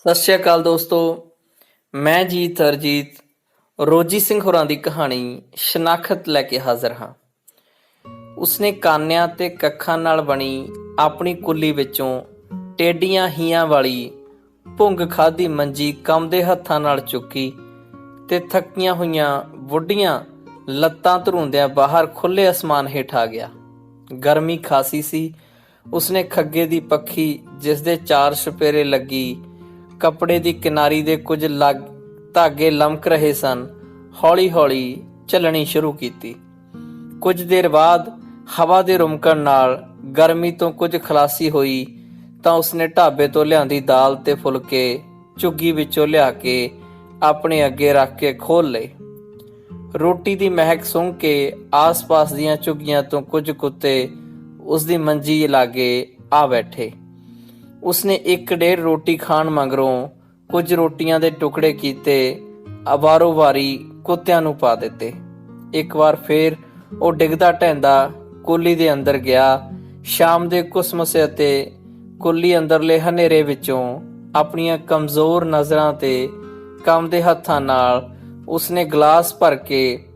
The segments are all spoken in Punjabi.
ਸਤਿ ਸ਼੍ਰੀ ਅਕਾਲ ਦੋਸਤੋ। ਮੈਂ ਜੀਤ ਹਰਜੀਤ ਰੋਜੀ ਸਿੰਘ ਹੋਰਾਂ ਦੀ ਕਹਾਣੀ ਸ਼ਨਾਖਤ ਲੈ ਕੇ ਹਾਜ਼ਰ ਹਾਂ। ਉਸਨੇ ਕਾਨਿਆਂ ਤੇ ਕੱਖਾਂ ਨਾਲ ਬਣੀ ਆਪਣੀ ਕੁੱਲੀ ਵਿੱਚੋਂ ਟੇਡੀਆਂ ਹੀਆਂ ਵਾਲੀ ਭੁੰਗ ਖਾਧੀ ਮੰਜੀ ਕੰਮਦੇ ਹੱਥਾਂ ਨਾਲ ਚੁੱਕੀ ਤੇ ਥੱਕੀਆਂ ਹੋਈਆਂ ਬੁੱਢੀਆਂ ਲੱਤਾਂ ਧਰੂੰਦਿਆਂ ਬਾਹਰ ਖੁੱਲ੍ਹੇ ਅਸਮਾਨ ਹੇਠ ਆ ਗਿਆ। ਗਰਮੀ ਖਾਸੀ ਸੀ। ਉਸਨੇ ਖੱਗੇ ਦੀ ਪੱਖੀ, ਜਿਸ ਦੇ 4 ਛਪੇਰੇ ਲੱਗੀ ਕੱਪੜੇ ਦੀ ਕਿਨਾਰੀ ਦੇ ਕੁਝ ਧਾਗੇ ਲਮਕ ਰਹੇ ਸਨ, ਹੌਲੀ ਹੌਲੀ ਝੱਲਣੀ ਸ਼ੁਰੂ ਕੀਤੀ। ਕੁਝ ਦੇਰ ਬਾਅਦ ਹਵਾ ਦੇ ਰੁਮਕਣ ਨਾਲ ਗਰਮੀ ਤੋਂ ਕੁਝ ਖਲਾਸੀ ਹੋਈ ਤਾਂ ਉਸਨੇ ਢਾਬੇ ਤੋਂ ਲਿਆਂਦੀ ਦਾਲ ਤੇ ਫੁਲਕੇ ਝੁੱਗੀ ਵਿੱਚੋਂ ਲਿਆ ਕੇ ਆਪਣੇ ਅੱਗੇ ਰੱਖ ਕੇ ਖੋਲ੍ਹ ਲਏ। ਰੋਟੀ ਦੀ ਮਹਿਕ ਸੁੰਘ ਕੇ ਆਸ-ਪਾਸ ਦੀਆਂ ਝੁੱਗੀਆਂ ਤੋਂ ਕੁਝ ਕੁੱਤੇ ਉਸਦੀ ਮੰਜੀ ਲਾਗੇ ਆ ਬੈਠੇ। ਉਸਨੇ 1.5 ਰੋਟੀ ਖਾਣ ਮਗਰੋਂ ਕੁਝ ਰੋਟੀਆਂ ਦੇ ਟੁਕੜੇ ਕੀਤੇ ਅਵਾਰੋ-ਵਾਰੀ ਕੁੱਤਿਆਂ ਨੂੰ ਪਾ ਦਿੱਤੇ। ਇੱਕ ਵਾਰ ਫੇਰ ਉਹ ਡਿੱਗਦਾ ਢਹਿੰਦਾ ਕੁੱਲੀ ਦੇ ਅੰਦਰ ਗਿਆ। ਸ਼ਾਮ ਦੇ ਕੁਸਮਸੇ ਅਤੇ ਕੁੱਲੀ ਅੰਦਰਲੇ ਹਨੇਰੇ ਵਿੱਚੋਂ ਆਪਣੀਆਂ ਕਮਜ਼ੋਰ ਨਜ਼ਰਾਂ ਤੇ ਕੰਮ ਦੇ ਹੱਥਾਂ ਨਾਲ ਉਸਨੇ ਗਲਾਸ ਭਰ ਕੇ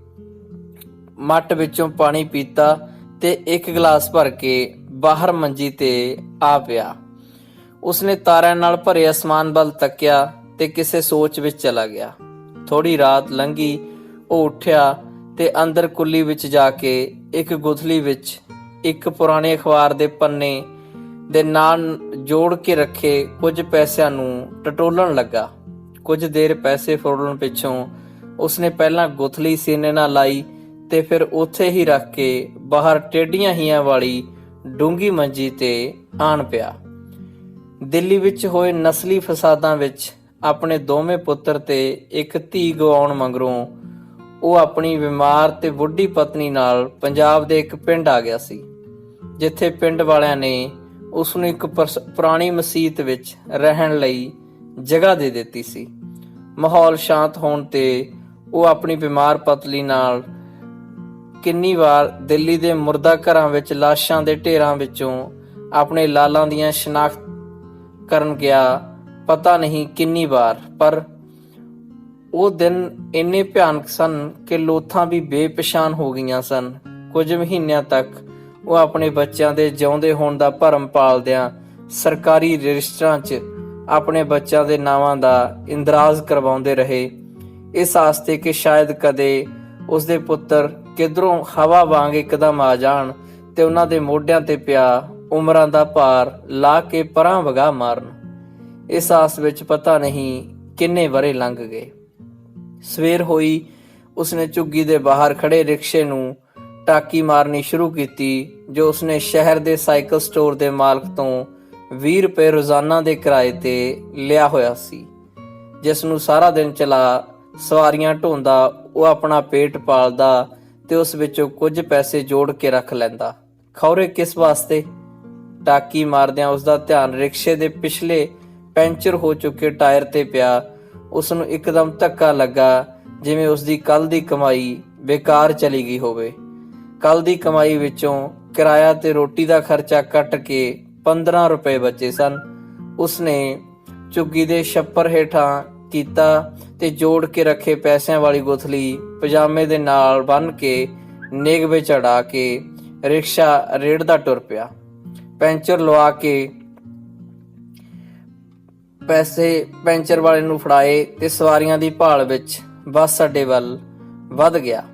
ਮੱਟ ਵਿੱਚੋਂ ਪਾਣੀ ਪੀਤਾ ਤੇ ਇੱਕ ਗਲਾਸ ਭਰ ਕੇ ਬਾਹਰ ਮੰਜੀ ਤੇ ਆ ਪਿਆ। ਉਸਨੇ ਤਾਰਿਆਂ ਨਾਲ ਭਰੇ ਅਸਮਾਨ ਵੱਲ ਤੱਕਿਆ ਤੇ ਕਿਸੇ ਸੋਚ ਵਿੱਚ ਚਲਾ ਗਿਆ। ਥੋੜੀ ਰਾਤ ਲੰਘੀ। ਉਹ ਉੱਠਿਆ ਤੇ ਅੰਦਰ ਕੁੱਲੀ ਵਿੱਚ ਜਾ ਕੇ ਇੱਕ ਗੁਥਲੀ ਵਿੱਚ ਇੱਕ ਪੁਰਾਣੇ ਅਖਬਾਰ ਦੇ ਪੰਨੇ ਦੇ ਨਾਲ ਜੋੜ ਕੇ ਰੱਖੇ ਕੁਝ ਪੈਸਿਆਂ ਨੂੰ ਟਟੋਲਣ ਲੱਗਾ। ਕੁਝ ਦੇਰ ਪੈਸੇ ਫਰੋਲਣ ਪਿੱਛੋਂ ਉਸਨੇ ਪਹਿਲਾਂ ਗੁਥਲੀ ਸੀਨੇ ਨਾਲ ਲਾਈ ਤੇ ਫਿਰ ਉੱਥੇ ਹੀ ਰੱਖ ਕੇ ਬਾਹਰ ਟੇਡੀਆਂ ਹੀਆਂ ਵਾਲੀ ਡੂੰਘੀ ਮੰਜੀ ਤੇ ਆਣ ਪਿਆ। ਦਿੱਲੀ ਵਿੱਚ ਹੋਏ ਨਸਲੀ ਫਸਾਦਾਂ ਵਿੱਚ ਆਪਣੇ ਦੋਵੇਂ ਪੁੱਤਰ ਤੇ ਇੱਕ ਧੀ ਗਵਾਉਣ ਮਗਰੋਂ ਉਹ ਆਪਣੀ ਬਿਮਾਰ ਤੇ ਬੁੱਢੀ ਪਤਨੀ ਨਾਲ ਪੰਜਾਬ ਦੇ ਇੱਕ ਪਿੰਡ ਆ ਗਿਆ ਸੀ, ਜਿੱਥੇ ਪਿੰਡ ਵਾਲਿਆਂ ਨੇ ਉਸਨੂੰ ਇੱਕ ਪੁਰਾਣੀ ਮਸੀਤ ਵਿੱਚ ਰਹਿਣ ਲਈ ਜਗ੍ਹਾ ਦੇ ਦਿੱਤੀ ਸੀ। ਮਾਹੌਲ ਸ਼ਾਂਤ ਹੋਣ ਤੇ ਉਹ ਆਪਣੀ ਬਿਮਾਰ ਪਤਨੀ ਨਾਲ ਕਿੰਨੀ ਵਾਰ ਦਿੱਲੀ ਦੇ ਮੁਰਦਾ ਘਰਾਂ ਵਿੱਚ ਲਾਸ਼ਾਂ ਦੇ ਢੇਰਾਂ ਵਿੱਚੋਂ ਆਪਣੇ ਲਾਲਾਂ ਦੀਆਂ ਸ਼ਨਾਖਤ ਕਰਨ ਗਿਆ, ਪਤਾ ਨਹੀਂ ਕਿੰਨੀ ਵਾਰ। ਪਰ ਉਹ ਦਿਨ ਇੰਨੇ ਭਿਆਨਕ ਸਨ ਕਿ ਲੋਥਾਂ ਵੀ ਬੇਪਛਾਣ ਹੋ ਗਈਆਂ ਸਨ। ਕੁਝ ਮਹੀਨਿਆਂ ਤੱਕ ਉਹ ਆਪਣੇ ਬੱਚਿਆਂ ਦੇ ਜਿਉਂਦੇ ਹੋਣ ਦਾ ਭਰਮ ਪਾਲਦਿਆਂ ਸਰਕਾਰੀ ਰਜਿਸਟਰਾਂ 'ਚ ਆਪਣੇ ਬੱਚਿਆਂ ਦੇ ਨਾਵਾਂ ਦਾ ਇੰਦਰਾਜ਼ ਕਰਵਾਉਂਦੇ ਰਹੇ, ਇਸ ਆਸਤੇ ਕਿ ਸ਼ਾਇਦ ਕਦੇ ਉਸਦੇ ਪੁੱਤਰ ਕਿਧਰੋਂ ਹਵਾ ਵਾਂਗ ਇੱਕਦਮ ਆ ਜਾਣ ਤੇ ਉਹਨਾਂ ਦੇ ਮੋਢਿਆਂ ਤੇ ਪਿਆ ਉਮਰਾਂ ਦਾ ਭਾਰ ਲਾ ਕੇ ਪਰਾਂ ਵਗਾ ਮਾਰਨ। ਇਸ ਆਸ ਵਿੱਚ ਪਤਾ ਨਹੀਂ ਕਿੰਨੇ ਵਰ੍ਹੇ ਲੰਘ ਗਏ। ਸਵੇਰ ਹੋਈ। ਉਸਨੇ ਝੁੱਗੀ ਦੇ ਬਾਹਰ ਖੜੇ ਰਿਕਸ਼ੇ ਨੂੰ ਟਾਕੀ ਮਾਰਨੀ ਸ਼ੁਰੂ ਕੀਤੀ, ਜੋ ਉਸਨੇ ਸ਼ਹਿਰ ਦੇ ਸਾਈਕਲ ਸਟੋਰ ਦੇ ਮਾਲਕ ਤੋਂ 20 ਰੁਪਏ ਰੋਜ਼ਾਨਾ ਦੇ ਕਿਰਾਏ ਤੇ ਲਿਆ ਹੋਇਆ ਸੀ, ਜਿਸ ਨੂੰ ਸਾਰਾ ਦਿਨ ਚਲਾ ਸਵਾਰੀਆਂ ਢੋਂਦਾ ਉਹ ਆਪਣਾ ਪੇਟ ਪਾਲਦਾ ਤੇ ਉਸ ਵਿੱਚੋਂ ਕੁਝ ਪੈਸੇ ਜੋੜ ਕੇ ਰੱਖ ਲੈਂਦਾ। ਖੌਰੇ ਕਿਸ ਵਾਸਤੇ? ਟਾਕੀ ਮਾਰਦਿਆਂ ਉਸਦਾ ਧਿਆਨ ਰਿਕਸ਼ੇ ਦੇ ਪਿਛਲੇ ਪੈਂਚਰ ਹੋ ਚੁੱਕੇ ਟਾਇਰ ਤੇ ਪਿਆ। ਉਸਨੂੰ ਇੱਕਦਮ ਧੱਕਾ ਲੱਗਾ, ਜਿਵੇਂ ਉਸਦੀ ਕੱਲ ਦੀ ਕਮਾਈ ਬੇਕਾਰ ਚਲੀ ਗਈ ਹੋਵੇ। ਕੱਲ ਦੀ ਕਮਾਈ ਵਿੱਚੋਂ ਕਿਰਾਇਆ ਤੇ ਰੋਟੀ ਦਾ ਖਰਚਾ ਕੱਟ ਕੇ 15 ਰੁਪਏ ਬਚੇ ਸਨ। ਉਸਨੇ ਝੁੱਗੀ ਦੇ ਛੱਪਰ ਹੇਠਾਂ ਕੀਤਾ ਤੇ ਜੋੜ ਕੇ ਰੱਖੇ ਪੈਸਿਆਂ ਵਾਲੀ ਗੁਥਲੀ ਪਜਾਮੇ ਦੇ ਨਾਲ ਬੰਨ੍ਹ ਕੇ ਨੇਗਵੇ ਚੜਾ ਕੇ ਰਿਕਸ਼ਾ ਰੇੜਦਾ ਟੁਰ ਪਿਆ। ਪੈਂਚਰ ਲਵਾ ਕੇ ਪੈਸੇ ਪੈਂਚਰ ਵਾਲੇ ਨੂੰ ਫੜਾਏ ਤੇ ਸਵਾਰੀਆਂ ਦੀ ਭਾਲ ਵਿੱਚ ਬੱਸ ਅੱਡੇ ਵੱਲ ਵੱਧ ਗਿਆ।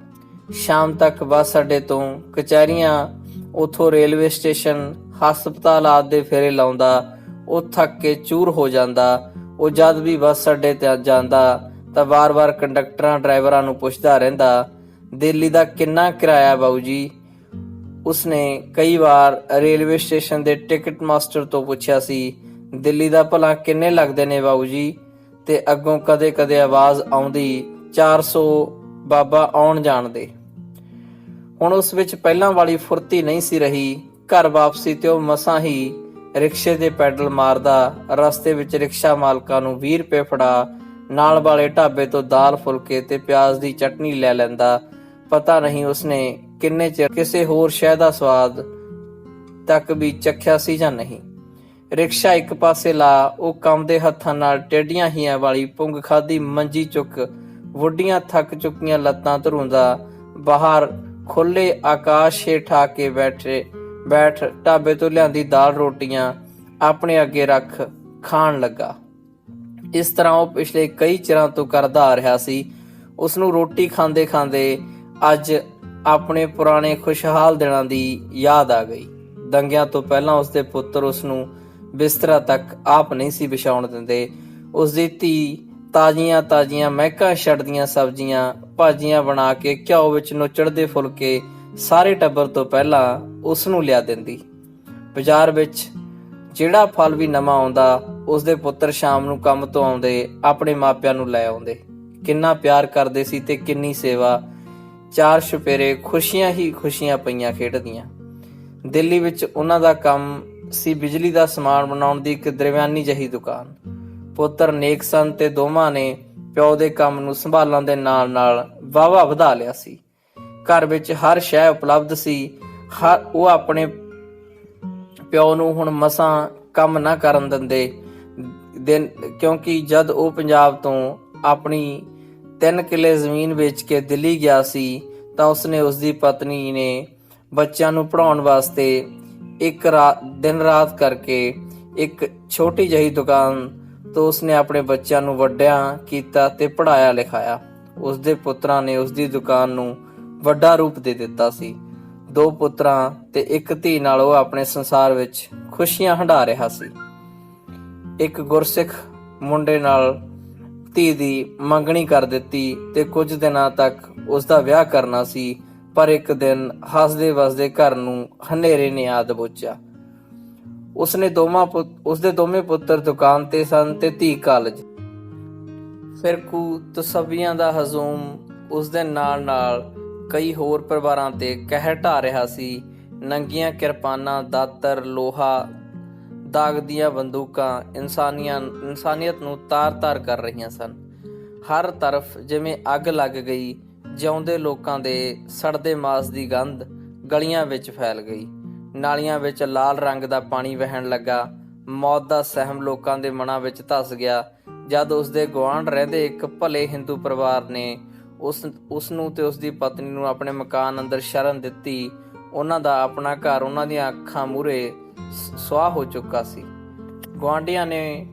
ਸ਼ਾਮ ਤੱਕ ਬੱਸ ਅੱਡੇ ਤੋਂ ਕਚਹਿਰੀਆਂ, ਉਥੋਂ ਰੇਲਵੇ ਸਟੇਸ਼ਨ, ਹਸਪਤਾਲ ਆਦਿ ਦੇ ਫੇਰੇ ਲਾਉਂਦਾ ਉਹ ਥੱਕ ਕੇ ਚੂਰ ਹੋ ਜਾਂਦਾ। ਉਹ ਜਦ ਵੀ ਬੱਸ ਅੱਡੇ ਤੇ ਜਾਂਦਾ ਤਾਂ ਵਾਰ-ਵਾਰ ਕੰਡਕਟਰਾਂ ਡਰਾਈਵਰਾਂ ਨੂੰ ਪੁੱਛਦਾ ਰਹਿੰਦਾ, ਦਿੱਲੀ ਦਾ ਕਿੰਨਾ ਕਿਰਾਇਆ ਬਾਊ ਜੀ? ਉਸਨੇ ਕਈ ਵਾਰ ਰੇਲਵੇ ਸਟੇਸ਼ਨ ਦੇ ਟਿਕਟ ਮਾਸਟਰ ਤੋਂ ਪੁੱਛਿਆ ਸੀ, ਦਿੱਲੀ ਦਾ ਭਲਾ ਕਿੰਨੇ ਲੱਗਦੇ ਨੇ ਬਾਊ ਜੀ? ਤੇ ਅੱਗੋਂ ਕਦੇ-ਕਦੇ ਆਵਾਜ਼ ਆਉਂਦੀ, 400 ਬਾਬਾ ਆਉਣ ਜਾਣ ਦੇ। ਹੁਣ ਉਸ ਵਿੱਚ ਪਹਿਲਾਂ ਵਾਲੀ ਫੁਰਤੀ ਨਹੀਂ ਸੀ ਰਹੀ। ਘਰ ਵਾਪਸੀ ਤੇ ਉਹ ਮਸਾਂ ਹੀ ਰਿਕਸ਼ੇ ਦੇ ਪੈਡਲ ਮਾਰਦਾ, ਰਸਤੇ ਵਿੱਚ ਰਿਕਸ਼ਾ ਮਾਲਕਾਂ ਨੂੰ 20 ਰੁਪਏ ਫੜਾ ਨਾਲ ਵਾਲੇ ਢਾਬੇ ਤੋਂ ਦਾਲ ਫੁਲਕੇ ਤੇ ਪਿਆਜ਼ ਦੀ ਚਟਨੀ ਲੈ ਲੈਂਦਾ। ਪਤਾ ਨਹੀਂ ਉਸਨੇ ਕਿੰਨੇ ਚਿਰ ਕਿਸੇ ਹੋਰ ਸ਼ੈ ਦਾ ਸਵਾਦ ਤੱਕ ਵੀ ਚਖਿਆ ਸੀ ਜਾਂ ਨਹੀਂ। ਰਿਕਸ਼ਾ ਇੱਕ ਪਾਸੇ ਲਾ, ਉਹ ਕੰਮਦੇ ਹੱਥਾਂ ਨਾਲ ਟੇਢੀਆਂ ਹੀਆਂ ਵਾਲੀ ਪੁੰਗ ਖਾਦੀ ਮੰਜੀ ਚੁੱਕ, ਵੱਡੀਆਂ ਥੱਕ ਚੁੱਕੀਆਂ ਲੱਤਾਂ ਧਰੂੰਦਾ ਬਾਹਰ ਖੁੱਲੇ ਆਕਾਸ਼ ਹੇਠ ਆ ਕੇ ਬੈਠ ਢਾਬੇ ਤੋਂ ਲਿਆਂਦੀ ਦਾਲ ਰੋਟੀਆਂ ਆਪਣੇ ਅੱਗੇ ਰੱਖ ਖਾਣ ਲੱਗਾ। ਇਸ ਤਰ੍ਹਾਂ ਉਹ ਪਿਛਲੇ ਕਈ ਚਿਰਾਂ ਤੋਂ ਕਰਦਾ ਆ ਰਿਹਾ ਸੀ। ਉਸਨੂੰ ਰੋਟੀ ਖਾਂਦੇ ਖਾਂਦੇ ਅੱਜ ਆਪਣੇ ਪੁਰਾਣੇ ਖੁਸ਼ਹਾਲ ਦਿਨਾਂ ਦੀ ਯਾਦ ਆ ਗਈ। ਦੰਗਿਆਂ ਤੋਂ ਪਹਿਲਾਂ ਉਸਦੇ ਪੁੱਤਰ ਉਸਨੂੰ ਬਿਸਤਰਾ ਤੱਕ ਆਪ ਨਹੀਂ ਸੀ ਵਿਛਾਉਣ ਦਿੰਦੇ। ਉਸਦੀ ਧੀ ਤਾਜ਼ੀਆਂ ਤਾਜ਼ੀਆਂ ਮਹਿਕਾਂ ਛੱਡਦੀਆਂ ਸਬਜ਼ੀਆਂ ਭਾਜੀਆਂ ਬਣਾ ਕੇ ਘਿਓ ਵਿੱਚ ਨੁੱਚੜਦੇ ਫੁਲਕੇ ਸਾਰੇ ਟੱਬਰ ਤੋਂ ਪਹਿਲਾਂ ਉਸਨੂੰ ਲਿਆ ਦਿੰਦੀ। ਬਾਜ਼ਾਰ ਵਿੱਚ ਜਿਹੜਾ ਫਲ ਵੀ ਨਵਾਂ ਆਉਂਦਾ, ਉਸਦੇ ਪੁੱਤਰ ਸ਼ਾਮ ਨੂੰ ਕੰਮ ਤੋਂ ਆਉਂਦੇ ਆਪਣੇ ਮਾਪਿਆਂ ਨੂੰ ਲੈ ਆਉਂਦੇ। ਕਿੰਨਾ ਪਿਆਰ ਕਰਦੇ ਸੀ ਤੇ ਕਿੰਨੀ ਸੇਵਾ। ਚਾਰ ਛੁਪੇਰੇ ਖੁਸ਼ੀਆਂ ਹੀ ਖੁਸ਼ੀਆਂ ਪਈਆਂ ਖੇਡਦੀਆਂ। ਦਿੱਲੀ ਵਿੱਚ ਉਹਨਾਂ ਦਾ ਕੰਮ ਸੀ ਬਿਜਲੀ ਦਾ ਸਮਾਨ ਬਣਾਉਣ ਦੀ ਇੱਕ ਦਰਮਿਆਨੀ ਜਿਹੀ ਦੁਕਾਨ। ਪੁੱਤਰ ਨੇਕ ਸਨ ਤੇ ਦੋਵਾਂ ਨੇ ਪਿਓ ਦੇ ਕੰਮ ਨੂੰ ਸੰਭਾਲਣ ਦੇ ਨਾਲ ਨਾਲ ਵਾਹਵਾ ਵਧਾ ਲਿਆ ਸੀ। ਘਰ ਵਿੱਚ ਹਰ ਸ਼ੈ ਉਪਲਬਧ ਸੀ। ਉਹ ਆਪਣੇ ਪਿਓ ਨੂੰ ਹੁਣ ਮਸਾਂ ਕੰਮ ਨਾ ਕਰਨ ਦਿੰਦੇ, ਕਿਉਂਕਿ ਜਦ ਉਹ ਪੰਜਾਬ ਤੋਂ ਆਪਣੀ 3 ਕਿੱਲੇ ਜ਼ਮੀਨ ਵੇਚ ਕੇ ਦਿੱਲੀ ਗਿਆ ਸੀ ਤਾਂ ਉਸਨੇ ਉਸਦੀ ਪਤਨੀ ਨੇ ਬੱਚਿਆਂ ਨੂੰ ਪੜ੍ਹਾਉਣ ਵਾਸਤੇ ਦਿਨ ਰਾਤ ਕਰਕੇ ਇੱਕ ਛੋਟੀ ਜਿਹੀ ਦੁਕਾਨ ਤੋਂ ਉਸਨੇ ਆਪਣੇ ਬੱਚਿਆਂ ਨੂੰ ਵੱਡਿਆਂ ਕੀਤਾ ਤੇ ਪੜ੍ਹਾਇਆ ਲਿਖਾਇਆ। ਉਸਦੇ ਪੁੱਤਰਾਂ ਨੇ ਉਸਦੀ ਦੁਕਾਨ ਨੂੰ ਵੱਡਾ ਰੂਪ ਦੇ ਦਿੱਤਾ ਸੀ। 2 ਪੁੱਤਰਾਂ ਤੇ ਇੱਕ ਧੀ ਨਾਲ ਉਹ ਆਪਣੇ ਸੰਸਾਰ ਵਿੱਚ ਖੁਸ਼ੀਆਂ ਹੰਢਾ ਰਿਹਾ ਸੀ। ਇੱਕ ਗੁਰਸਿੱਖ ਮੁੰਡੇ ਨਾਲ ਧੀ ਦੀ ਮੰਗਣੀ ਕਰ ਦਿੱਤੀ ਤੇ ਕੁਝ ਦਿਨਾਂ ਤੱਕ ਉਸਦਾ ਵਿਆਹ ਕਰਨਾ ਸੀ, ਪਰ ਇੱਕ ਦਿਨ ਹੱਸਦੇ ਵਸਦੇ ਘਰ ਨੂੰ ਹਨੇਰੇ ਨੇ ਆ ਦਬੋਚਿਆ। ਉਸਦੇ ਦੋਵੇਂ ਪੁੱਤਰ ਦੁਕਾਨ ਤੇ ਸਨ ਤੇ ਧੀ ਕਾਲਜ। ਫਿਰਕੂ ਤਸੱਬੀਆਂ ਦਾ ਹਜ਼ੂਮ ਉਸਦੇ ਨਾਲ ਨਾਲ ਕਈ ਹੋਰ ਪਰਿਵਾਰਾਂ ਤੇ ਕਹਿਰ ਢਾ ਰਿਹਾ ਸੀ। ਨੰਗੀਆਂ ਕਿਰਪਾਨਾਂ, ਦਾਤਰ, ਲੋਹਾ, ਦਾਗਦੀਆਂ ਬੰਦੂਕਾਂ ਇਨਸਾਨੀਅਤ ਨੂੰ ਤਾਰ-ਤਾਰ ਕਰ ਰਹੀਆਂ ਸਨ। ਹਰ ਤਰਫ ਜਿਵੇਂ ਅੱਗ ਲੱਗ ਗਈ। ਜਿਉਂਦੇ ਲੋਕਾਂ ਦੇ ਸੜਦੇ ਮਾਸ ਦੀ ਗੰਧ ਗਲੀਆਂ ਵਿੱਚ ਫੈਲ ਗਈ। ਨਾਲੀਆਂ ਵਿੱਚ ਲਾਲ ਰੰਗ ਦਾ ਪਾਣੀ ਵਹਿਣ ਲੱਗਾ। ਮੌਤ ਦਾ ਸਹਿਮ ਲੋਕਾਂ ਦੇ ਮਨਾਂ ਵਿੱਚ ਧੱਸ ਗਿਆ। ਜਦ ਉਸਦੇ ਗੁਆਂਢ ਰਹਿੰਦੇ ਇੱਕ ਭਲੇ ਹਿੰਦੂ ਪਰਿਵਾਰ ਨੇ ਉਸਨੂੰ ਤੇ ਉਸਦੀ ਪਤਨੀ ਨੂੰ ਆਪਣੇ ਮਕਾਨ ਅੰਦਰ ਸ਼ਰਨ ਦਿੱਤੀ, ਉਹਨਾਂ ਦਾ ਆਪਣਾ ਘਰ ਉਹਨਾਂ ਦੀਆਂ ਅੱਖਾਂ ਮੂਹਰੇ ਸੁਆਹ ਹੋ ਚੁੱਕਾ ਸੀ। ਗੁਆਂਢੀਆਂ ਨੇ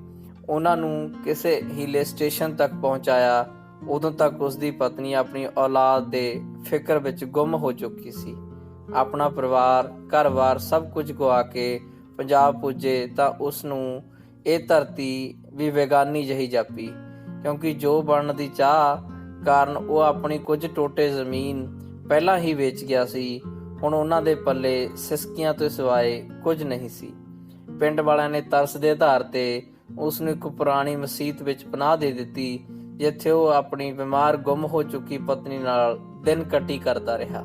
ਉਹਨਾਂ ਨੂੰ ਕਿਸੇ ਹੀਲੇ ਸਟੇਸ਼ਨ ਤੱਕ ਪਹੁੰਚਾਇਆ। ਉਦੋਂ ਤੱਕ ਉਸਦੀ ਪਤਨੀ ਆਪਣੀ ਔਲਾਦ ਦੇ ਫਿਕਰ ਵਿੱਚ ਗੁੰਮ ਹੋ ਚੁੱਕੀ ਸੀ। ਆਪਣਾ ਪਰਿਵਾਰ, ਘਰ-ਬਾਰ ਸਭ ਕੁਝ ਗੁਆ ਕੇ ਪੰਜਾਬ ਪੁੱਜੇ ਤਾਂ ਉਸਨੂੰ ਇਹ ਧਰਤੀ ਵੀ ਬੇਗਾਨੀ ਜਿਹੀ ਜਾਪੀ, ਕਿਉਂਕਿ ਜੋ ਬਣਨ ਦੀ ਚਾਹ ਕਾਰਨ ਉਹ ਆਪਣੀ ਕੁਝ ਟੋਟੇ ਜ਼ਮੀਨ ਪਹਿਲਾਂ ਹੀ ਵੇਚ ਗਿਆ ਸੀ। ਹੁਣ ਉਹਨਾਂ ਦੇ ਪੱਲੇ ਸਿਸਕੀਆਂ ਤੋਂ ਸਿਵਾਏ ਕੁਝ ਨਹੀਂ ਸੀ। ਪਿੰਡ ਵਾਲਿਆਂ ਨੇ ਤਰਸ ਦੇ ਆਧਾਰ ਤੇ ਉਸਨੂੰ ਇੱਕ ਪੁਰਾਣੀ ਮਸੀਤ ਵਿੱਚ ਪਨਾਹ ਦੇ ਦਿੱਤੀ, ਜਿੱਥੇ ਉਹ ਆਪਣੀ ਬਿਮਾਰ ਗੁੰਮ ਹੋ ਚੁੱਕੀ ਪਤਨੀ ਨਾਲ ਦਿਨ ਕੱਟੀ ਕਰਦਾ ਰਿਹਾ।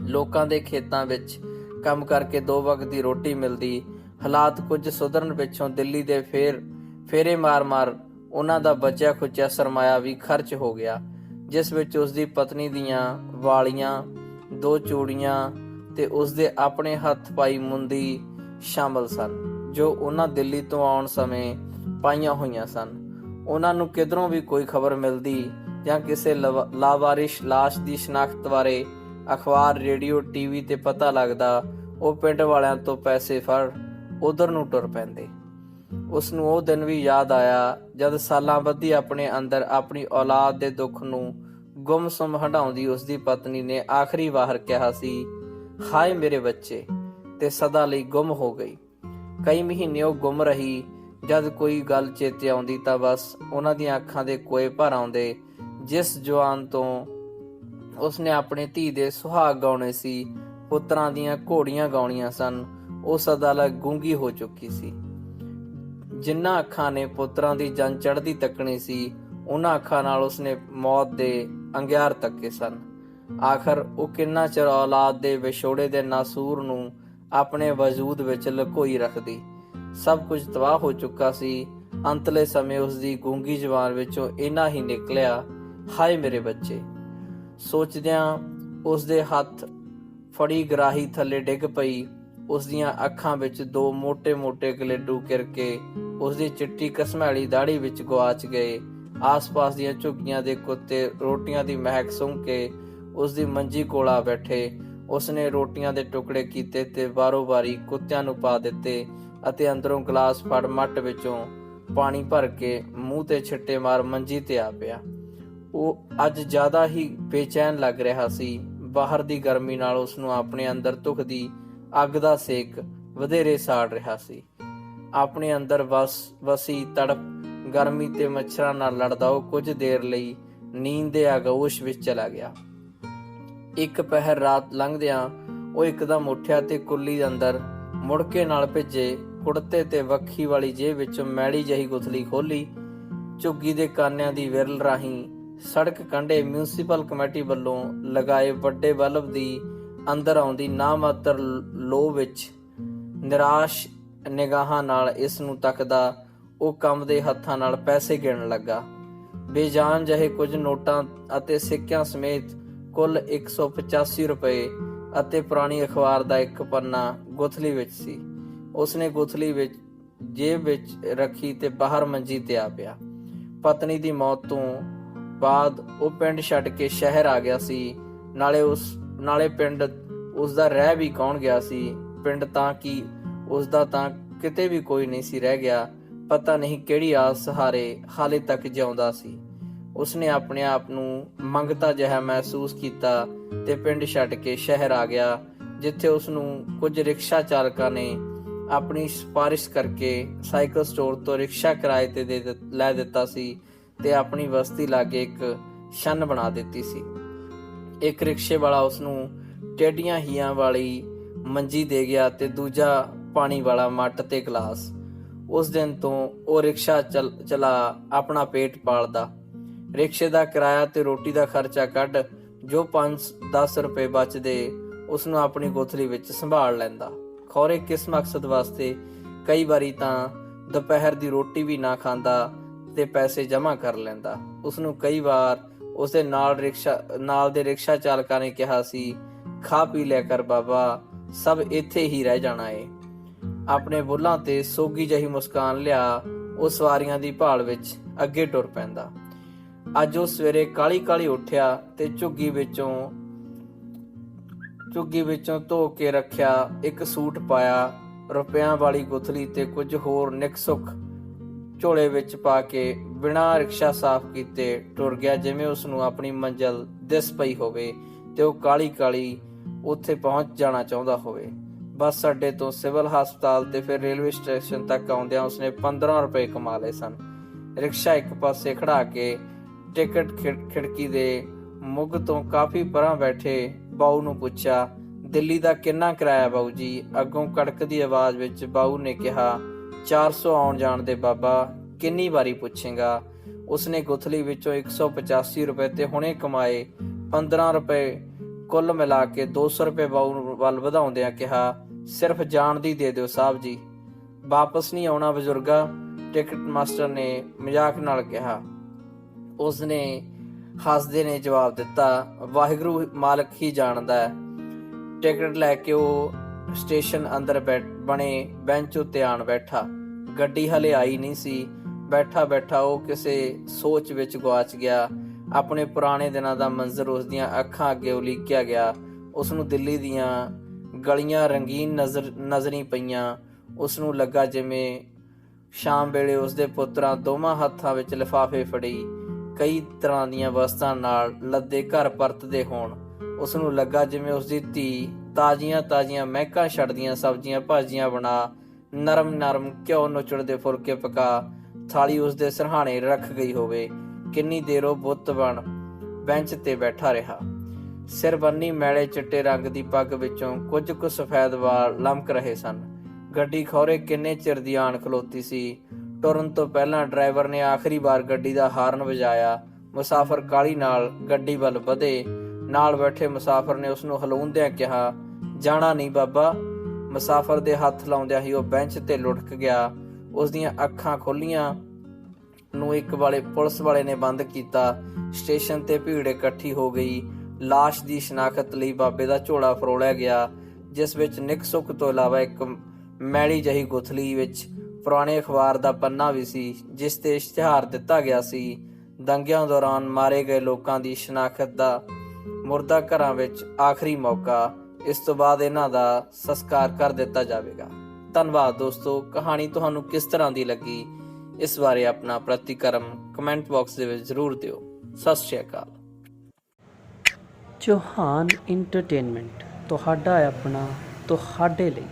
ਲੋਕਾਂ ਦੇ ਖੇਤਾਂ ਵਿੱਚ ਕੰਮ ਕਰਕੇ 2 ਵਕਤ ਦੀ ਰੋਟੀ ਮਿਲਦੀ। ਹਾਲਾਤ ਕੁਝ ਸੁਧਰਨ ਪਿੱਛੋਂ ਦਿੱਲੀ ਦੇ ਫੇਰੇ ਮਾਰ ਉਹਨਾਂ ਦਾ ਬਚਿਆ ਖੁਚਿਆ ਸਰਮਾਇਆ ਵੀ ਖਰਚ ਹੋ ਗਿਆ, ਜਿਸ ਵਿੱਚ ਉਸਦੀ ਪਤਨੀ ਦੀਆਂ ਵਾਲੀਆਂ, 2 ਚੂੜੀਆਂ ਤੇ ਉਸਦੇ ਆਪਣੇ ਹੱਥ ਪਾਈ ਮੁੰਦੀ ਸ਼ਾਮਲ ਸਨ, ਜੋ ਉਹਨਾਂ ਦਿੱਲੀ ਤੋਂ ਆਉਣ ਸਮੇਂ ਪਾਈਆਂ ਹੋਈਆਂ ਸਨ। ਉਹਨਾਂ ਨੂੰ ਕਿਧਰੋਂ ਵੀ ਕੋਈ ਖਬਰ ਮਿਲਦੀ ਜਾਂ ਕਿਸੇ ਲਾਵਾਰਿਸ਼ ਲਾਸ਼ ਦੀ ਸ਼ਨਾਖਤ ਬਾਰੇ ਅਖਬਾਰ, ਰੇਡੀਓ, ਟੀਵੀ ਤੇ ਪਤਾ ਲੱਗਦਾ, ਉਹ ਪਿੰਡ ਵਾਲਿਆਂ ਤੋਂ ਪੈਸੇ ਫੜ ਉਧਰ ਨੂੰ ਟੁਰ ਪੈਂਦੇ। ਉਸਨੂੰ ਉਹ ਦਿਨ ਵੀ ਯਾਦ ਆਇਆ ਜਦ ਸਾਲਾਂ ਬੱਧੀ ਆਪਣੇ ਅੰਦਰ ਆਪਣੀ ਔਲਾਦ ਦੇ ਦੁੱਖ ਨੂੰ ਗੁੰਮ-ਸੁੰਮ ਹੰਢਾਉਂਦੀ ਉਸਦੀ ਪਤਨੀ ਨੇ ਆਖਰੀ ਵਾਰ ਕਿਹਾ ਸੀ, ਹਾਏ ਮੇਰੇ ਬੱਚੇ, ਤੇ ਸਦਾ ਲਈ ਗੁੰਮ ਹੋ ਗਈ। ਕਈ ਮਹੀਨੇ ਉਹ ਗੁੰਮ ਰਹੀ। ਜਦ ਕੋਈ ਗੱਲ ਚੇਤੇ ਆਉਂਦੀ ਤਾਂ ਬਸ ਉਹਨਾਂ ਦੀਆਂ ਅੱਖਾਂ ਦੇ ਕੋਏ ਭਰ ਆਉਂਦੇ। ਜਿਸ ਜਵਾਨ ਤੋਂ ਉਸਨੇ ਆਪਣੀ ਧੀ ਦੇ ਸੁਹਾਗ ਗਾਉਣੇ ਸੀ, ਪੁੱਤਰਾਂ ਦੀਆਂ ਘੋੜੀਆਂ ਗਾਉਣੀਆਂ ਸਨ, ਉਹ ਸਦਾ ਲਈ ਗੂੰਗੀ ਹੋ ਚੁੱਕੀ ਸੀ। ਜਿਨ੍ਹਾਂ ਅੱਖਾਂ ਨੇ ਪੁੱਤਰਾਂ ਦੀ ਜਨ ਚੜ੍ਹਦੀ ਤੱਕਣੀ ਸੀ, ਉਹਨਾਂ ਅੱਖਾਂ ਨਾਲ ਉਸਨੇ ਮੌਤ ਦੇ ਅੰਗਿਆਰ ਤੱਕੇ ਸਨ। ਆਖਰ ਉਹ ਕਿੰਨਾ ਚਿਰ ਔਲਾਦ ਦੇ ਵਿਛੋੜੇ ਦੇ ਨਾਸੂਰ ਨੂੰ ਆਪਣੇ ਵਜੂਦ ਵਿੱਚ ਲੁਕੋਈ ਰੱਖਦੀ। ਸਭ ਕੁਝ ਤਬਾਹ ਹੋ ਚੁੱਕਾ ਸੀ। ਅੰਤਲੇ ਸਮੇਂ ਉਸਦੀ ਗੂੰਗੀ ਜ਼ੁਬਾਨ ਵਿੱਚੋਂ ਇੰਨਾ ਹੀ ਨਿਕਲਿਆ, ਹਾਏ ਮੇਰੇ ਬੱਚੇ। ਸੋਚਦਿਆਂ ਉਸਦੇ ਹੱਥ ਫੜੀ ਗਰਾਹੀ ਥੱਲੇ ਡਿੱਗ ਪਈ। ਉਸ ਦੀਆਂ ਅੱਖਾਂ ਵਿੱਚ ਦੋ ਮੋਟੇ-ਮੋਟੇ ਗਲੇਡੂ ਕਿਰ ਕੇ ਉਸ ਦੀ ਚਿੱਟੀ ਘਸਮੈਲੀ ਦਾੜੀ ਵਿੱਚ ਗੁਆਚ ਗਏ। ਆਸ-ਪਾਸ ਦੀਆਂ ਝੁੱਗੀਆਂ ਦੇ ਕੁੱਤੇ ਰੋਟੀਆਂ ਦੀ ਮਹਿਕ ਸੁੰਘ ਕੇ ਉਸ ਦੀ ਮੰਜੀ ਕੋਲ ਆ ਬੈਠੇ। ਉਸਨੇ ਰੋਟੀਆਂ ਦੇ ਟੁਕੜੇ ਕੀਤੇ ਤੇ ਬਾਰੋ-ਬਾਰੀ ਕੁੱਤਿਆਂ ਨੂੰ ਪਾ ਦਿੱਤੇ ਅਤੇ ਅੰਦਰੋਂ ਗਲਾਸ ਫੜ ਮੱਟ ਵਿੱਚੋਂ ਪਾਣੀ ਭਰ ਕੇ ਮੂੰਹ ਤੇ ਛਿੱਟੇ ਮਾਰ ਮੰਜੀ ਤੇ ਆ ਪਿਆ। ਉਹ ਅੱਜ ਜ਼ਿਆਦਾ ਹੀ ਬੇਚੈਨ ਲੱਗ ਰਿਹਾ ਸੀ। ਬਾਹਰ ਦੀ ਗਰਮੀ ਨਾਲ ਉਸਨੂੰ ਆਪਣੇ ਅੰਦਰ ਧੁਖਦੀ ਅੱਗ ਦਾ ਸੇਕ ਵਧੇਰੇ ਸਾੜ ਰਿਹਾ ਸੀ। ਆਪਣੇ ਅੰਦਰ ਵਸੀ ਤੜਪ, ਗਰਮੀ ਤੇ ਮੱਛਰਾਂ ਨਾਲ ਲੜਦਾ ਉਹ ਕੁਝ ਦੇਰ ਲਈ ਨੀਂਦ ਦੇ ਆਗੋਸ਼ ਵਿੱਚ ਚਲਾ ਗਿਆ। ਇੱਕ ਪਹਿਰ ਰਾਤ ਲੰਘਦਿਆਂ ਉਹ ਇੱਕਦਮ ਉੱਠਿਆ ਤੇ ਕੁੱਲੀ ਅੰਦਰ ਮੁੜਕੇ ਨਾਲ ਭਿੱਜੇ ਕੁੜਤੇ ਤੇ ਵੱਖੀ ਵਾਲੀ ਜੇਬ ਵਿੱਚੋਂ ਮੈਲੀ ਜਿਹੀ ਗੁਥਲੀ ਖੋਲੀ। ਝੁੱਗੀ ਦੇ ਕਾਨਿਆਂ ਦੀ ਵਿਰਲ ਰਾਹੀਂ ਸੜਕ ਕੰਢੇ ਮਿਊਨਿਸਪਲ ਕਮੇਟੀ ਵੱਲੋਂ ਲਗਾਏ ਵੱਡੇ ਬਲਬ ਦੀ ਅੰਦਰ ਆਉਂਦੀ ਨਾਮਾਤਰ ਲੋ ਵਿੱਚ ਨਿਰਾਸ਼ ਨਿਗਾਹਾਂ ਨਾਲ ਇਸ ਨੂੰ ਤੱਕਦਾ ਉਹ ਕੰਬਦੇ ਹੱਥਾਂ ਨਾਲ ਪੈਸੇ ਗਿਣਨ ਲੱਗਾ। ਬੇਜਾਨ ਜਿਹੇ ਕੁਝ ਨੋਟਾਂ ਅਤੇ ਸਿੱਕਿਆਂ ਸਮੇਤ ਕੁੱਲ 185 ਰੁਪਏ ਅਤੇ ਪੁਰਾਣੀ ਅਖਬਾਰ ਦਾ ਇੱਕ ਪੰਨਾ ਗੁਥਲੀ ਵਿੱਚ ਸੀ। ਉਸਨੇ ਗੁਥਲੀ ਵਿੱਚ ਜੇਬ ਵਿੱਚ ਰੱਖੀ ਤੇ ਬਾਹਰ ਮੰਜੀ ਤੇ ਆ ਪਿਆ। ਪਤਨੀ ਦੀ ਮੌਤ ਤੋਂ ਬਾਅਦ ਉਹ ਪਿੰਡ ਛੱਡ ਕੇ ਸ਼ਹਿਰ ਆ ਗਿਆ ਸੀ। ਨਾਲੇ ਪਿੰਡ ਉਸਦਾ ਰਹਿ ਵੀ ਕੌਣ ਗਿਆ ਸੀ। ਪਿੰਡ ਤਾਂ ਕੀ ਉਸਦਾ ਤਾਂ ਕਿਤੇ ਵੀ ਕੋਈ ਨਹੀਂ ਸੀ ਰਹਿ ਗਿਆ। ਪਤਾ ਨਹੀਂ ਕਿਹੜੀ ਆਸ ਸਹਾਰੇ ਹਾਲੇ ਤੱਕ ਜਿਉਂਦਾ ਸੀ। ਉਸਨੇ ਆਪਣੇ ਆਪ ਨੂੰ ਮੰਗਤਾ ਜਿਹਾ ਮਹਿਸੂਸ ਕੀਤਾ ਤੇ ਪਿੰਡ ਛੱਡ ਕੇ ਸ਼ਹਿਰ ਆ ਗਿਆ, ਜਿੱਥੇ ਉਸਨੂੰ ਕੁਝ ਰਿਕਸ਼ਾ ਚਾਲਕਾਂ ਨੇ ਆਪਣੀ ਸਿਫਾਰਿਸ਼ ਕਰਕੇ ਸਾਈਕਲ ਸਟੋਰ ਤੋਂ ਰਿਕਸ਼ਾ ਕਿਰਾਏ ਤੇ ਲੈ ਦਿੱਤਾ ਸੀ ਤੇ ਆਪਣੀ ਬਸਤੀ ਲਾਗੇ ਇੱਕ ਛੰਨ ਬਣਾ ਦਿੱਤੀ ਸੀ। ਇੱਕ ਰਿਕਸ਼ੇ ਵਾਲਾ ਉਸਨੂੰ ਟੇਢੀਆਂ ਹੀਆਂ ਵਾਲੀ ਮੰਜੀ ਦੇ ਗਿਆ ਤੇ ਦੂਜਾ ਪਾਣੀ ਵਾਲਾ ਮੱਟ ਤੇ ਗਲਾਸ। ਉਸ ਦਿਨ ਤੋਂ ਉਹ ਰਿਕਸ਼ਾ ਚਲਾ ਆਪਣਾ ਪੇਟ ਪਾਲਦਾ। ਰਿਕਸ਼ੇ ਦਾ ਕਿਰਾਇਆ ਤੇ ਰੋਟੀ ਦਾ ਖਰਚਾ ਕੱਢ ਜੋ 5-10 ਰੁਪਏ ਬਚਦੇ ਉਸਨੂੰ ਆਪਣੀ ਗੋਥਲੀ ਵਿੱਚ ਸੰਭਾਲ ਲੈਂਦਾ। ਖੌਰੇ ਕਿਸ ਮਕਸਦ ਵਾਸਤੇ। ਕਈ ਵਾਰੀ ਤਾਂ ਦੁਪਹਿਰ ਦੀ ਰੋਟੀ ਵੀ ਨਾ ਖਾਂਦਾ ਤੇ ਪੈਸੇ ਜਮ੍ਹਾਂ ਕਰ ਲੈਂਦਾ। ਉਸਨੂੰ ਕਈ ਵਾਰ ਉਸਦੇ ਨਾਲ ਦੇ ਰਿਕਸ਼ਾ ਚਾਲਕਾਂ ਨੇ ਕਿਹਾ ਸੀ, ਖਾ ਪੀ ਲਿਆ ਕਰ ਬਾਬਾ, ਸਭ ਇੱਥੇ ਹੀ ਰਹਿ ਜਾਣਾ ਏ। ਆਪਣੇ ਬੁੱਲਾਂ ਤੇ ਸੋਗੀ ਜਿਹੀ ਮੁਸਕਾਨ ਲਿਆ ਉਹ ਸਵਾਰੀਆਂ ਦੀ ਭਾਲ ਵਿੱਚ ਅੱਗੇ ਟੁਰ ਪੈਂਦਾ। ਅੱਜ ਉਹ ਸਵੇਰੇ ਕਾਹਲੀ ਉੱਠਿਆ ਤੇ ਝੁੱਗੀ ਵਿੱਚੋਂ ਧੋ ਕੇ ਰੱਖਿਆ ਇੱਕ ਸੂਟ ਪਾਇਆ, ਰੁਪਿਆਂ ਵਾਲੀ ਗੁਥਲੀ ਤੇ ਕੁਝ ਹੋਰ ਨਿੱਕ ਸੁੱਖ ਝੋਲੇ ਵਿੱਚ ਪਾ ਕੇ ਬਿਨਾਂ ਰਿਕਸ਼ਾ ਸਾਫ਼ ਕੀਤੇ ਟੁਰ ਗਿਆ, ਜਿਵੇਂ ਉਸਨੂੰ ਆਪਣੀ ਮੰਜ਼ਿਲ ਦਿਸ ਪਈ ਹੋਵੇ ਤੇ ਉਹ ਕਾਹਲੀ ਉੱਥੇ ਪਹੁੰਚ ਜਾਣਾ ਚਾਹੁੰਦਾ ਹੋਵੇ। ਬੱਸ ਅੱਡੇ ਤੋਂ ਸਿਵਲ ਹਸਪਤਾਲ ਤੇ ਫਿਰ ਰੇਲਵੇ ਸਟੇਸ਼ਨ ਤੱਕ ਆਉਂਦਿਆਂ ਉਸਨੇ 15 ਰੁਪਏ ਕਮਾ ਲਏ ਸਨ। ਰਿਕਸ਼ਾ ਇੱਕ ਪਾਸੇ ਖੜਾ ਕੇ ਟਿਕਟ ਖਿੜਕੀ ਦੇ ਮੁੱਗ ਤੋਂ ਕਾਫੀ ਪਰਾਂ ਬੈਠੇ ਬਾਊ ਨੂੰ ਪੁੱਛਿਆ, ਦਿੱਲੀ ਦਾ ਕਿੰਨਾ ਕਿਰਾਇਆ ਬਾਊ ਜੀ? ਅੱਗੋਂ ਕੜਕਦੀ ਆਵਾਜ਼ ਵਿੱਚ ਬਾਊ ਨੇ ਕਿਹਾ, 400 ਆਉਣ ਜਾਣ ਦੇ ਬਾਬਾ, ਕਿੰਨੀ ਵਾਰੀ ਪੁੱਛੇਗਾ? ਉਸਨੇ ਗੁਥਲੀ ਵਿੱਚੋਂ 185 ਰੁਪਏ ਤੇ ਹੁਣੇ ਕਮਾਏ 15 ਰੁਪਏ ਕੁੱਲ ਮਿਲਾ ਕੇ 200 ਰੁਪਏ ਬਾਊ ਵੱਲ ਵਧਾਉਂਦਿਆਂ ਕਿਹਾ, ਸਿਰਫ ਜਾਣ ਦੀ ਦੇ ਦਿਓ ਸਾਹਿਬ ਜੀ, ਵਾਪਸ ਨਹੀਂ ਆਉਣਾ ਬਜ਼ੁਰਗਾ, ਟਿਕਟ ਮਾਸਟਰ ਨੇ ਮਜ਼ਾਕ ਨਾਲ ਕਿਹਾ। ਉਸਨੇ ਹੱਸਦੇ ਨੇ ਜਵਾਬ ਦਿੱਤਾ, ਵਾਹਿਗੁਰੂ ਮਾਲਕ ਹੀ ਜਾਣਦਾ ਹੈ। ਟਿਕਟ ਲੈ ਕੇ ਉਹ ਸਟੇਸ਼ਨ ਅੰਦਰ ਬਣੇ ਬੈਂਚ ਉੱਤੇ ਆਣ ਬੈਠਾ। ਗੱਡੀ ਹਲੇ ਆਈ ਨਹੀਂ ਸੀ। ਬੈਠਾ ਉਹ ਕਿਸੇ ਸੋਚ ਵਿੱਚ ਗੁਆਚ ਗਿਆ। ਆਪਣੇ ਪੁਰਾਣੇ ਦਿਨਾਂ ਦਾ ਮੰਜ਼ਰ ਉਸਦੀਆਂ ਅੱਖਾਂ ਅੱਗੇ ਉਲੀਕਿਆ ਗਿਆ। ਉਸਨੂੰ ਦਿੱਲੀ ਦੀਆਂ ਗਲੀਆਂ ਰੰਗੀਨ ਨਜ਼ਰੀ ਪਈਆਂ। ਉਸਨੂੰ ਲੱਗਾ ਜਿਵੇਂ ਸ਼ਾਮ ਵੇਲੇ ਉਸਦੇ ਪੁੱਤਰਾਂ ਦੋਵਾਂ ਹੱਥਾਂ ਵਿੱਚ ਲਿਫਾਫੇ ਫੜੀ ਕਈ ਤਰ੍ਹਾਂ ਦੀਆਂ ਵਸਤਾਂ ਨਾਲ ਲੱਦੇ ਘਰ ਪਰਤਦੇ ਹੋਣ। ਉਸਨੂੰ ਲੱਗਾ ਜਿਵੇਂ ਉਸਦੀ ਧੀ ਤਾਜ਼ੀਆਂ ਮਹਿਕਾਂ ਛੱਡਦੀਆਂ ਸਬਜ਼ੀਆਂ ਭਾਜੀਆਂ ਬਣਾ, ਨਰਮ ਘਿਓ ਨੁਚੜਦੇ ਫੁਲਕੇ ਪਕਾ ਥਾਲੀ ਉਸਦੇ ਸਿਰਹਾਣੇ ਰੱਖ ਗਈ ਹੋਵੇ। ਕਿੰਨੀ ਦੇਰ ਉਹ ਬੁੱਤ ਬਣ ਬੈਂਚ ਤੇ ਬੈਠਾ ਰਿਹਾ। ਸਿਰ ਬੰਨੀ ਮੈਲੇ ਚਿੱਟੇ ਰੰਗ ਦੀ ਪੱਗ ਵਿੱਚੋਂ ਕੁਝ ਕੁ ਸਫੈਦ ਵਾਲ ਲਮਕ ਰਹੇ ਸਨ। ਗੱਡੀ ਖੌਰੇ ਕਿੰਨੇ ਚਿਰ ਦੀ ਆਣ ਖਲੋਤੀ ਸੀ। ਟੁਰਨ ਤੋਂ ਪਹਿਲਾਂ ਡਰਾਈਵਰ ਨੇ ਆਖਰੀ ਵਾਰ ਗੱਡੀ ਦਾ ਹਾਰਨ ਵਜਾਇਆ। ਮੁਸਾਫਰ ਕਾਹਲੀ ਨਾਲ ਗੱਡੀ ਵੱਲ ਵਧੇ। ਨਾਲ ਬੈਠੇ ਮੁਸਾਫਰ ਨੇ ਉਸਨੂੰ ਹਲਾਉਂਦਿਆਂ ਕਿਹਾ, ਜਾਣਾ ਨਹੀਂ ਬਾਬਾ। ਮੁਸਾਫਰ ਦੇ ਹੱਥ ਲਾਉਂਦਿਆਂ ਹੀ ਉਹ ਬੈਂਚ ਤੇ ਲੁੜਕ ਗਿਆ। ਉਸਦੀਆਂ ਅੱਖਾਂ ਖੋਲੀਆਂ ਨੂੰ ਇੱਕ ਪੁਲਿਸ ਵਾਲੇ ਨੇ ਬੰਦ ਕੀਤਾ। ਸਟੇਸ਼ਨ ਤੇ ਭੀੜ ਇਕੱਠੀ ਹੋ ਗਈ। ਲਾਸ਼ ਦੀ ਸ਼ਨਾਖਤ ਲਈ ਬਾਬੇ ਦਾ ਝੋਲਾ ਫਰੋਲਿਆ ਗਿਆ ਜਿਸ ਵਿੱਚ ਨਿੱਕ ਸੁੱਕ ਤੋਂ ਇਲਾਵਾ ਇੱਕ ਮੈਲੀ ਜਿਹੀ ਗੁਥਲੀ ਵਿੱਚ ਪੁਰਾਣੇ ਅਖਬਾਰ ਦਾ ਪੰਨਾ ਵੀ ਸੀ, ਜਿਸ ਤੇ ਇਸ਼ਤਿਹਾਰ ਦਿੱਤਾ ਗਿਆ ਸੀ, ਦੰਗਿਆਂ ਦੌਰਾਨ ਮਾਰੇ ਗਏ ਲੋਕਾਂ ਦੀ ਸ਼ਨਾਖਤ ਦਾ ਮੁਰਦਾ ਘਰਾਂ ਵਿੱਚ ਆਖਰੀ ਮੌਕਾ। ਇਸ ਤੋਂ ਬਾਅਦ ਇਹਨਾਂ ਦਾ ਸੰਸਕਾਰ ਕਰ ਦਿੱਤਾ ਜਾਵੇਗਾ। ਧੰਨਵਾਦ ਦੋਸਤੋ। ਕਹਾਣੀ ਤੁਹਾਨੂੰ ਕਿਸ ਤਰ੍ਹਾਂ ਦੀ ਲੱਗੀ, ਇਸ ਬਾਰੇ ਆਪਣਾ ਪ੍ਰਤੀਕਰਮ ਕਮੈਂਟ ਬਾਕਸ ਦੇ ਵਿੱਚ ਜ਼ਰੂਰ ਦਿਓ। ਸਤਿ ਸ਼੍ਰੀ ਅਕਾਲ। ਚੌਹਾਨ ਇੰਟਰਟੇਨਮੈਂਟ ਤੁਹਾਡਾ ਆਪਣਾ, ਤੁਹਾਡੇ ਲਈ।